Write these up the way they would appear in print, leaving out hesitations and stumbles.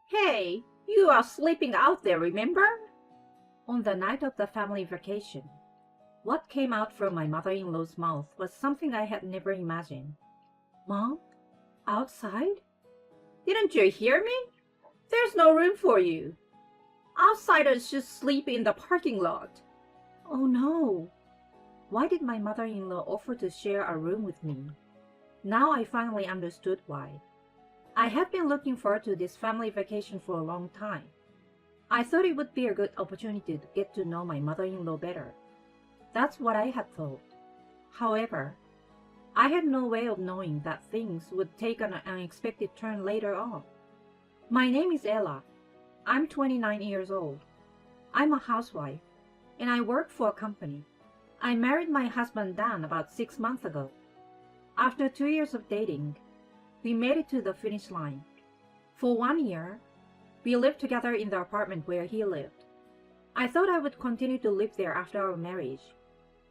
Hey, you are sleeping out there, remember? On the night of the family vacation, what came out from my mother-in-law's mouth was something I had never imagined. Mom? Outside? Didn't you hear me? There's no room for you. Outsiders should sleep in the parking lot. Oh no. Why did my mother-in-law offer to share a room with me? Now I finally understood why. I had been looking forward to this family vacation for a long time. I thought it would be a good opportunity to get to know my mother-in-law better. That's what I had thought. However, I had no way of knowing that things would take an unexpected turn later on. My name is Ella. I'm 29 years old. I'm a housewife, and I work for a company. I married my husband Dan about 6 months ago. After 2 years of dating, we made it to the finish line. For 1 year, we lived together in the apartment where he lived. I thought I would continue to live there after our marriage,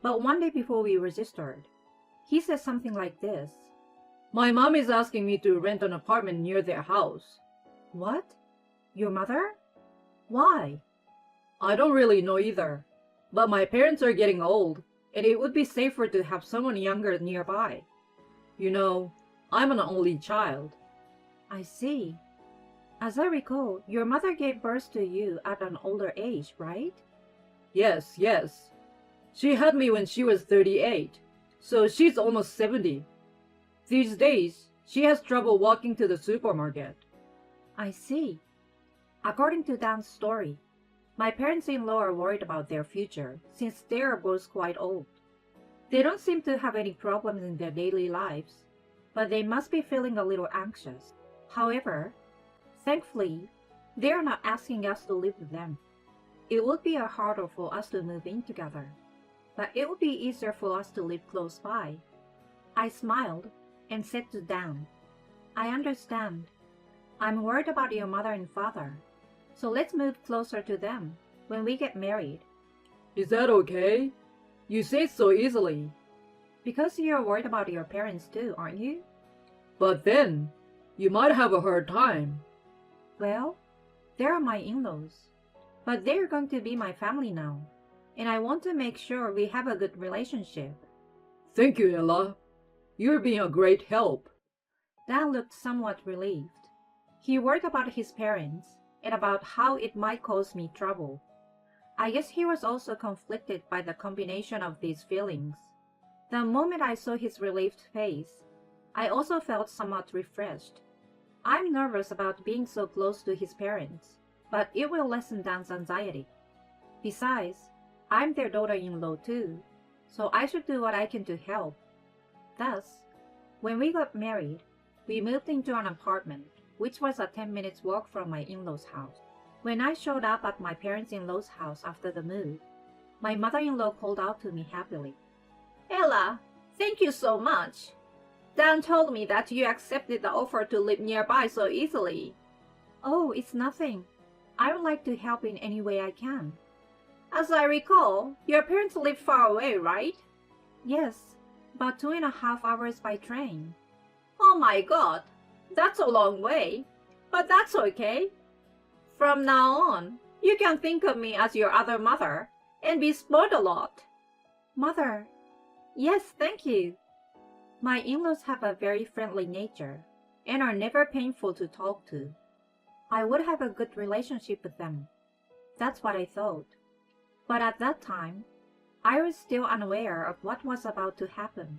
but one day before we registered, he said something like this. My mom is asking me to rent an apartment near their house. What? Your mother? Why? I don't really know either, but my parents are getting old, and it would be safer to have someone younger nearby. You know, I'm an only child. I see. As I recall, your mother gave birth to you at an older age, right? Yes. She had me when she was 38, so she's almost 70. These days, she has trouble walking to the supermarket. I see. According to Dan's story, my parents-in-law are worried about their future since they are both quite old. They don't seem to have any problems in their daily lives, but they must be feeling a little anxious. However, thankfully, they are not asking us to live with them. It would be harder for us to move in together, but it would be easier for us to live close by. I smiled and said to Dan, I understand. I'm worried about your mother and father, so let's move closer to them when we get married. Is that okay? You say it so easily. Because you're worried about your parents too, aren't you? But then, you might have a hard time. Well, they are my in-laws, but they're going to be my family now, and I want to make sure we have a good relationship. Thank you, Ella. You're being a great help. Dan looked somewhat relieved. He worried about his parents and about how it might cause me trouble. I guess he was also conflicted by the combination of these feelings. The moment I saw his relieved face, I also felt somewhat refreshed. I'm nervous about being so close to his parents, but it will lessen Dan's anxiety. Besides, I'm their daughter-in-law too, so I should do what I can to help. Thus, when we got married, we moved into an apartment, which was a 10 minutes walk from my in-laws' house. When I showed up at my parents-in-law's house after the move, my mother-in-law called out to me happily. Ella, thank you so much. Dan told me that you accepted the offer to live nearby so easily. Oh, it's nothing. I would like to help in any way I can. As I recall, your parents live far away, right? Yes, about 2.5 hours by train. Oh my God, that's a long way, but that's okay. From now on, you can think of me as your other mother and be spoiled a lot. Mother? Yes, thank you. My in-laws have a very friendly nature and are never painful to talk to. I would have a good relationship with them. That's what I thought. But at that time, I was still unaware of what was about to happen.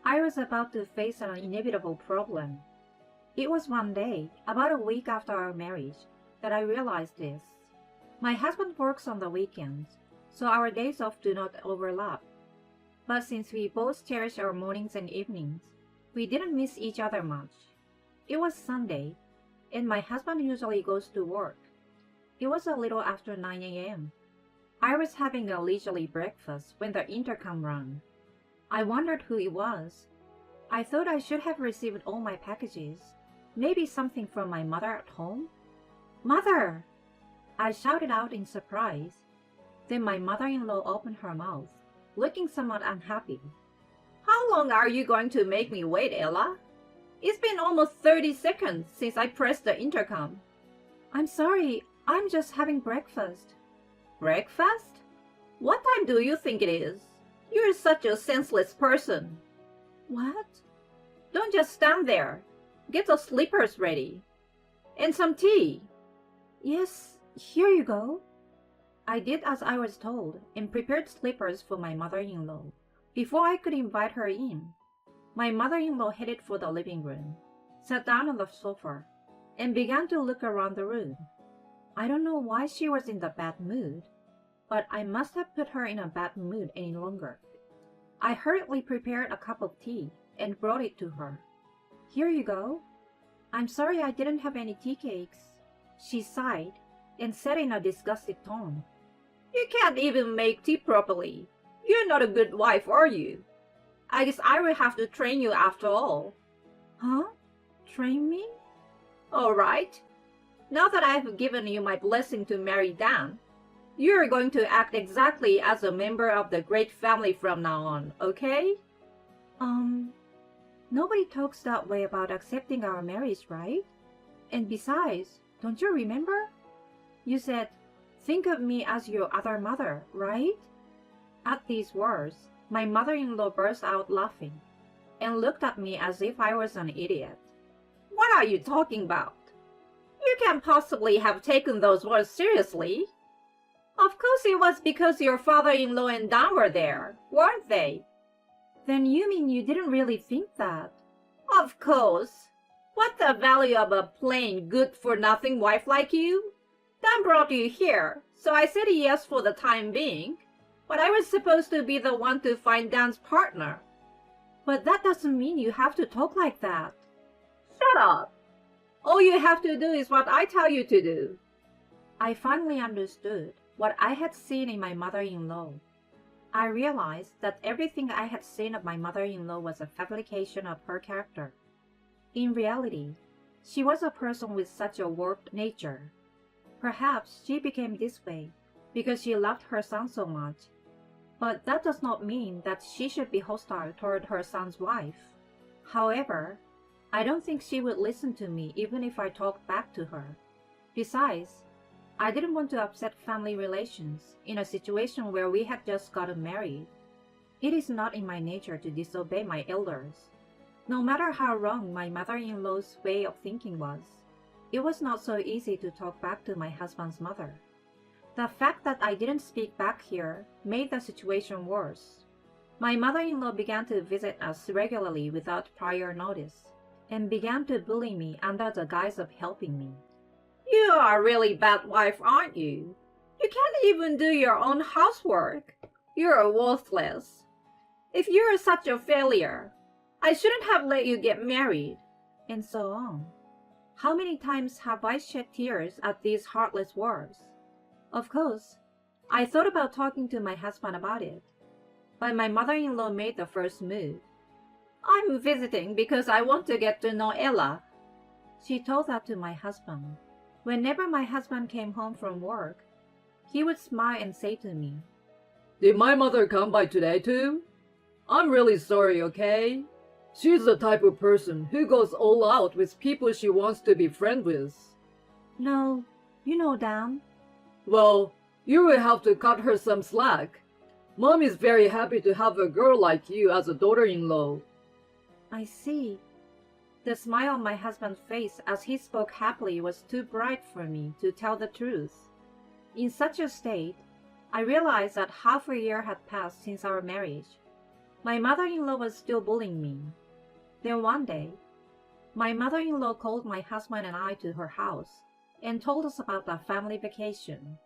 I was about to face an inevitable problem. It was one day, about a week after our marriage, that I realized this. My husband works on the weekends, so our days off do not overlap. But since we both cherish our mornings and evenings, we didn't miss each other much. It was Sunday, and my husband usually goes to work. It was a little after 9 a.m. I was having a leisurely breakfast when the intercom rang. I wondered who it was. I thought I should have received all my packages. Maybe something from my mother at home? Mother! I shouted out in surprise. Then my mother-in-law opened her mouth, looking somewhat unhappy. How long are you going to make me wait, Ella? It's been almost 30 seconds since I pressed the intercom. I'm sorry, I'm just having breakfast. Breakfast? What time do you think it is? You're such a senseless person. What? Don't just stand there. Get the slippers ready. And some tea. Yes, here you go. I did as I was told and prepared slippers for my mother-in-law. Before I could invite her in, my mother-in-law headed for the living room, sat down on the sofa, and began to look around the room. I don't know why she was in the bad mood, but I must have put her in a bad mood any longer. I hurriedly prepared a cup of tea and brought it to her. Here you go. I'm sorry I didn't have any tea cakes. She sighed and said in a disgusted tone, You can't even make tea properly. You're not a good wife, are you? I guess I will have to train you after all. Huh? Train me? All right. Now that I've given you my blessing to marry Dan, you're going to act exactly as a member of the great family from now on, okay? Nobody talks that way about accepting our marriage, right? And besides, don't you remember? You said, think of me as your other mother, right? At these words, my mother-in-law burst out laughing and looked at me as if I was an idiot. What are you talking about? You can't possibly have taken those words seriously. Of course it was because your father-in-law and Dan were there, weren't they? Then you mean you didn't really think that? Of course. What's the value of a plain, good-for-nothing wife like you? Dan brought you here, so I said yes for the time being. But I was supposed to be the one to find Dan's partner. But that doesn't mean you have to talk like that. Shut up. All you have to do is what I tell you to do. I finally understood what I had seen in my mother-in-law. I realized that everything I had seen of my mother-in-law was a fabrication of her character. In reality, she was a person with such a warped nature. Perhaps she became this way because she loved her son so much. But that does not mean that she should be hostile toward her son's wife. However, I don't think she would listen to me even if I talked back to her. Besides, I didn't want to upset family relations in a situation where we had just gotten married. It is not in my nature to disobey my elders. No matter how wrong my mother-in-law's way of thinking was, it was not so easy to talk back to my husband's mother. The fact that I didn't speak back here made the situation worse. My mother-in-law began to visit us regularly without prior notice, and began to bully me under the guise of helping me. You are a really bad wife, aren't you? You can't even do your own housework. You're worthless. If you're such a failure, I shouldn't have let you get married. And so on. How many times have I shed tears at these heartless words? Of course, I thought about talking to my husband about it, but my mother-in-law made the first move. I'm visiting because I want to get to know Ella. She told that to my husband. Whenever my husband came home from work, he would smile and say to me, Did my mother come by today too? I'm really sorry, okay? She's the type of person who goes all out with people she wants to be friends with. No, you know, Dan. Well, you will have to cut her some slack. Mom is very happy to have a girl like you as a daughter-in-law. I see. The smile on my husband's face as he spoke happily was too bright for me to tell the truth. In such a state, I realized that half a year had passed since our marriage. My mother-in-law was still bullying me. Then one day, my mother-in-law called my husband and I to her house and told us about our family vacation.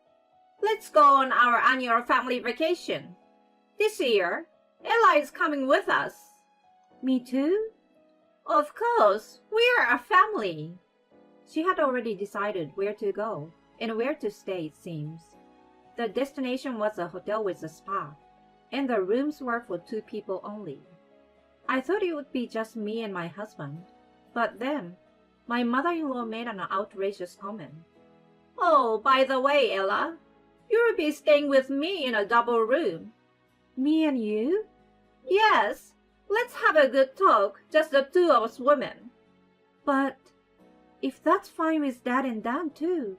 Let's go on our annual family vacation. This year, Ella is coming with us. Me too? Of course, we're a family. She had already decided where to go and where to stay, it seems. The destination was a hotel with a spa, and the rooms were for 2 people only. I thought it would be just me and my husband, but then my mother-in-law made an outrageous comment. Oh, by the way, Ella, you'll be staying with me in a double room. Me and you? Yes. Let's have a good talk, just the 2 of us women. But If that's fine with Dad and Dan too.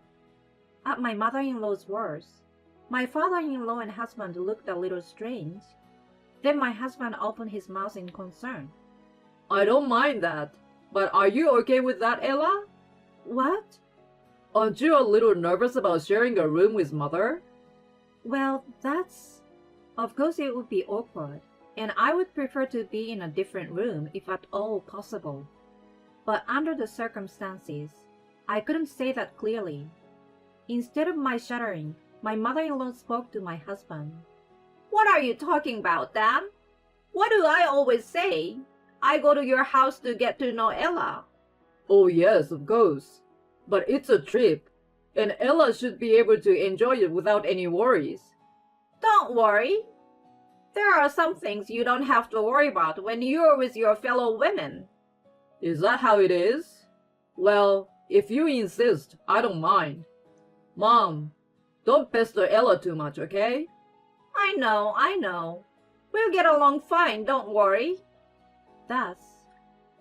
At my mother-in-law's words, my father-in-law and husband looked a little strange. Then my husband opened his mouth in concern. I don't mind that, but are you okay with that, Ella? What? Aren't you a little nervous about sharing a room with Mother? Well, that's... Of course it would be awkward, and I would prefer to be in a different room if at all possible. But under the circumstances, I couldn't say that clearly. Instead of my shuddering, my mother-in-law spoke to my husband. What are you talking about, Dan? What do I always say? I go to your house to get to know Ella. Oh yes, of course. But it's a trip, and Ella should be able to enjoy it without any worries. Don't worry. There are some things you don't have to worry about when you're with your fellow women. Is that how it is? Well, if you insist, I don't mind. Mom, don't pester Ella too much, okay? I know. We'll get along fine, don't worry. Thus,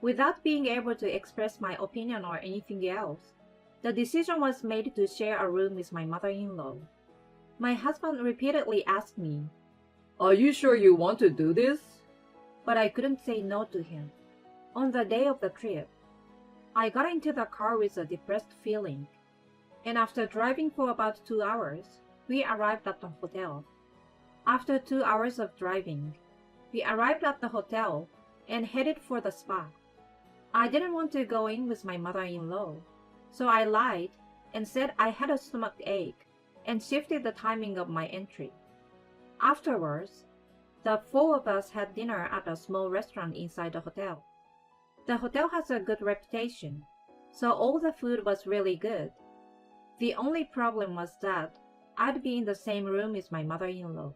without being able to express my opinion or anything else, the decision was made to share a room with my mother-in-law. My husband repeatedly asked me, Are you sure you want to do this? But I couldn't say no to him. On the day of the trip, I got into the car with a depressed feeling, and after driving for about 2 hours, we arrived at the hotel. After 2 hours of driving, we arrived at the hotel and headed for the spa. I didn't want to go in with my mother-in-law, so I lied and said I had a stomach ache and shifted the timing of my entry. Afterwards, the four of us had dinner at a small restaurant inside the hotel. The hotel has a good reputation, so all the food was really good. The only problem was that I'd be in the same room as my mother-in-law.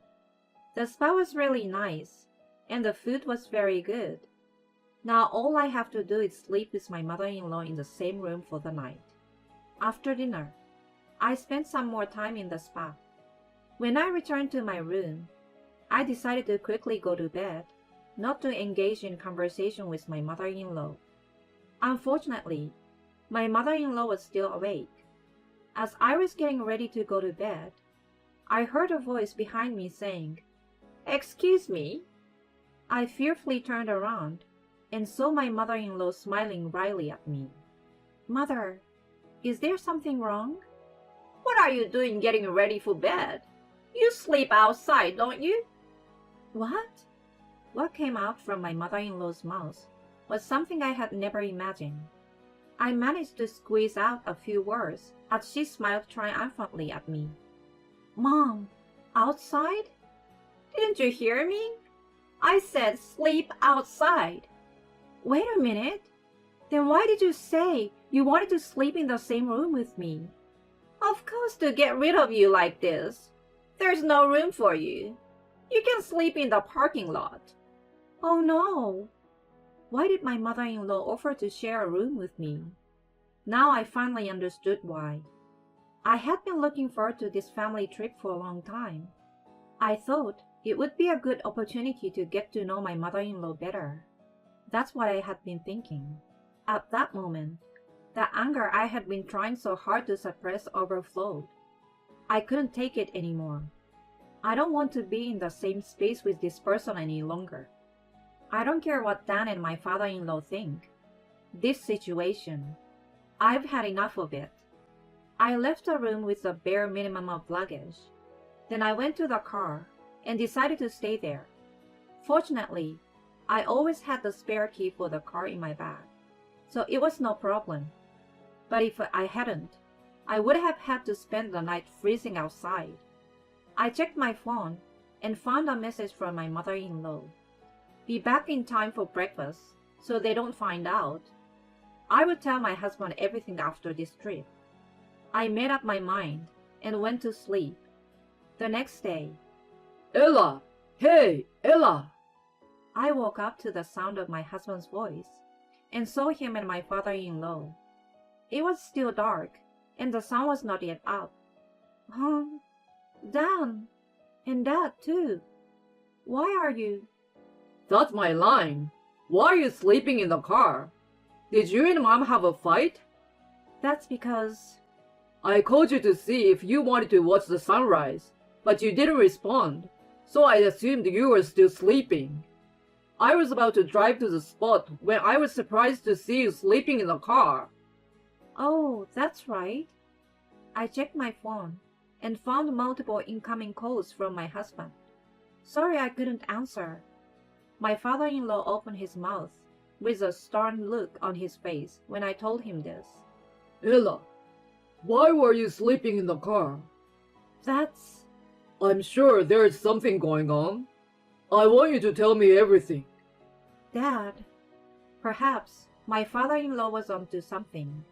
The spa was really nice, and the food was very good. Now all I have to do is sleep with my mother-in-law in the same room for the night. After dinner, I spent some more time in the spa. When I returned to my room, I decided to quickly go to bed, not to engage in conversation with my mother-in-law. Unfortunately, my mother-in-law was still awake. As I was getting ready to go to bed, I heard a voice behind me saying, "Excuse me." I fearfully turned around and saw my mother-in-law smiling wryly at me. "Mother, is there something wrong?" "What are you doing getting ready for bed? You sleep outside, don't you?" What? What came out from my mother-in-law's mouth was something I had never imagined. I managed to squeeze out a few words as she smiled triumphantly at me. "Mom, outside? Didn't you hear me? I said sleep outside." "Wait a minute. Then why did you say you wanted to sleep in the same room with me?" "Of course, to get rid of you like this. There's no room for you. You can sleep in the parking lot." Oh no! Why did my mother-in-law offer to share a room with me? Now I finally understood why. I had been looking forward to this family trip for a long time. I thought it would be a good opportunity to get to know my mother-in-law better. That's what I had been thinking. At that moment, the anger I had been trying so hard to suppress overflowed. I couldn't take it anymore. I don't want to be in the same space with this person any longer. I don't care what Dan and my father-in-law think. This situation, I've had enough of it. I left the room with the bare minimum of luggage. Then I went to the car and decided to stay there. Fortunately, I always had the spare key for the car in my bag, so it was no problem. But if I hadn't, I would have had to spend the night freezing outside. I checked my phone and found a message from my mother-in-law. "Be back in time for breakfast so they don't find out." I would tell my husband everything after this trip. I made up my mind and went to sleep. The next day, Ella! Hey, Ella! I woke up to the sound of my husband's voice and saw him and my father-in-law. It was still dark and the sun was not yet up. Dan, and Dad too. Why are you? That's my line. Why are you sleeping in the car? Did you and Mom have a fight? That's because... I called you to see if you wanted to watch the sunrise, but you didn't respond, so I assumed you were still sleeping. I was about to drive to the spot when I was surprised to see you sleeping in the car. Oh, that's right. I checked my phone and found multiple incoming calls from my husband. Sorry I couldn't answer. My father-in-law opened his mouth with a stern look on his face when I told him this. Ella, why were you sleeping in the car? That's... I'm sure there is something going on. I want you to tell me everything. Dad. Perhaps my father-in-law was onto something.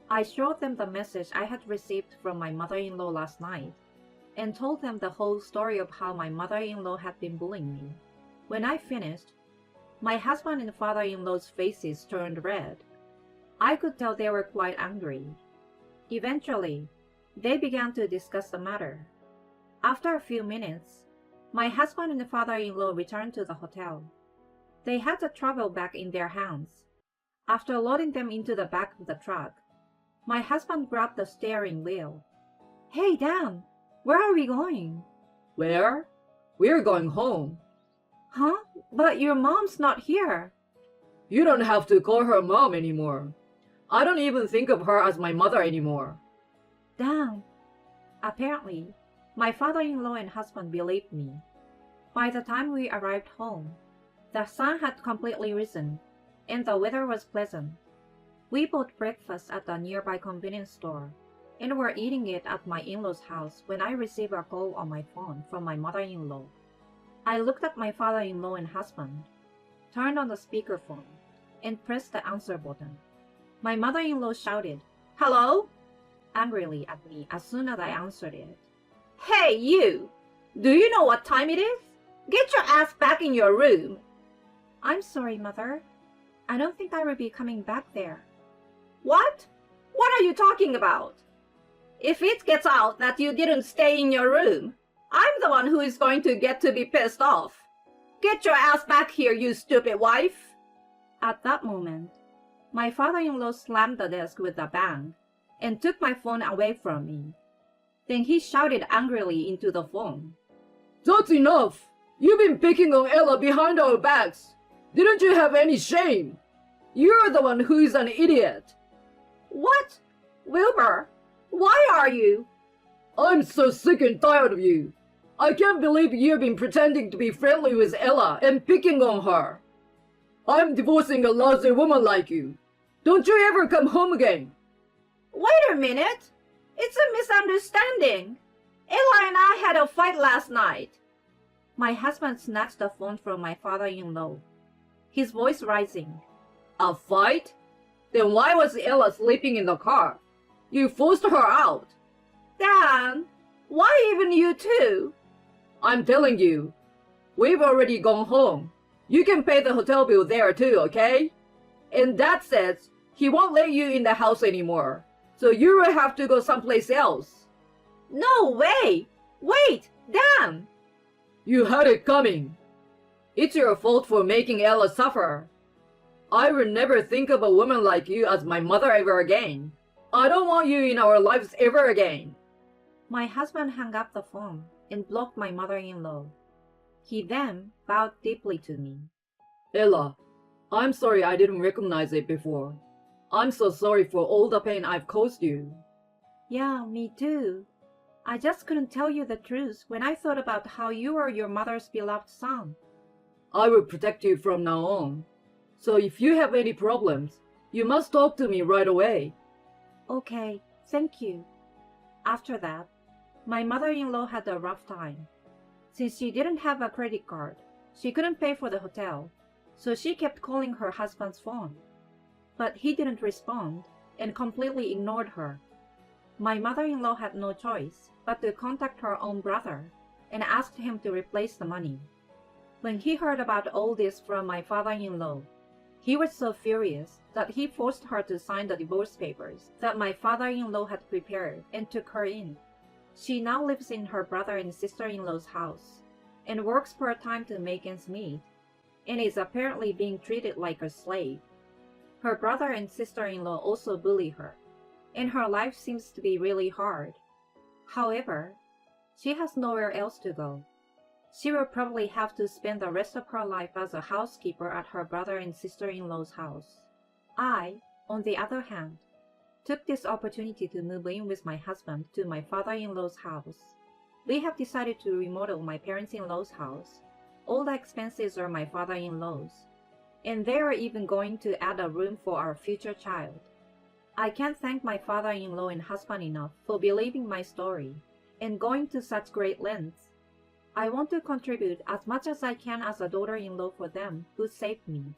I showed them the message I had received from my mother-in-law last night and told them the whole story of how my mother-in-law had been bullying me. When I finished, my husband and father-in-law's faces turned red. I could tell they were quite angry. Eventually, they began to discuss the matter. After a few minutes, my husband and father-in-law returned to the hotel. They had the travel bag in their hands. After loading them into the back of the truck, my husband grabbed the steering wheel. Hey, Dan, where are we going? Where? We're going home. Huh? But your mom's not here. You don't have to call her mom anymore. I don't even think of her as my mother anymore. Dan. Apparently, my father-in-law and husband believed me. By the time we arrived home, the sun had completely risen, and the weather was pleasant. We bought breakfast at a nearby convenience store, and were eating it at my in-law's house when I received a call on my phone from my mother-in-law. I looked at my father-in-law and husband, turned on the speakerphone, and pressed the answer button. My mother-in-law shouted, "Hello?" angrily at me as soon as I answered it. Hey, you! Do you know what time it is? Get your ass back in your room! I'm sorry, Mother. I don't think I will be coming back there. What? What are you talking about? If it gets out that you didn't stay in your room, I'm the one who is going to get to be pissed off. Get your ass back here, you stupid wife! At that moment, my father-in-law slammed the desk with a bang and took my phone away from me. Then he shouted angrily into the phone. That's enough! You've been picking on Ella behind our backs. Didn't you have any shame? You're the one who is an idiot. What? Wilbur, why are you? I'm so sick and tired of you. I can't believe you've been pretending to be friendly with Ella and picking on her. I'm divorcing a lousy woman like you. Don't you ever come home again. Wait a minute. It's a misunderstanding. Ella and I had a fight last night. My husband snatched the phone from my father-in-law, his voice rising. A fight? Then why was Ella sleeping in the car? You forced her out. Dan, why even you two? I'm telling you, we've already gone home. You can pay the hotel bill there too, okay? And Dad says he won't let you in the house anymore, so you will have to go someplace else. No way! Wait, Dan! You had it coming. It's your fault for making Ella suffer. I will never think of a woman like you as my mother ever again. I don't want you in our lives ever again. My husband hung up the phone and blocked my mother-in-law. He then bowed deeply to me. Ella, I'm sorry I didn't recognize it before. I'm so sorry for all the pain I've caused you. Yeah, me too. I just couldn't tell you the truth when I thought about how you were your mother's beloved son. I will protect you from now on. So if you have any problems, you must talk to me right away. Okay, thank you. After that, my mother-in-law had a rough time. Since she didn't have a credit card, she couldn't pay for the hotel, so she kept calling her husband's phone. But he didn't respond and completely ignored her. My mother-in-law had no choice but to contact her own brother and asked him to replace the money. When he heard about all this from my father-in-law, he was so furious that he forced her to sign the divorce papers that my father-in-law had prepared and took her in. She now lives in her brother and sister-in-law's house and works part-time to make ends meet, and is apparently being treated like a slave. Her brother and sister-in-law also bully her. and her life seems to be really hard. However, she has nowhere else to go. She will probably have to spend the rest of her life as a housekeeper at her brother and sister-in-law's house. I, on the other hand, took this opportunity to move in with my husband to my father-in-law's house. We have decided to remodel my parents-in-law's house. All the expenses are my father-in-law's, and they are even going to add a room for our future child. I can't thank my father-in-law and husband enough for believing my story and going to such great lengths. I want to contribute as much as I can as a daughter-in-law for them who saved me.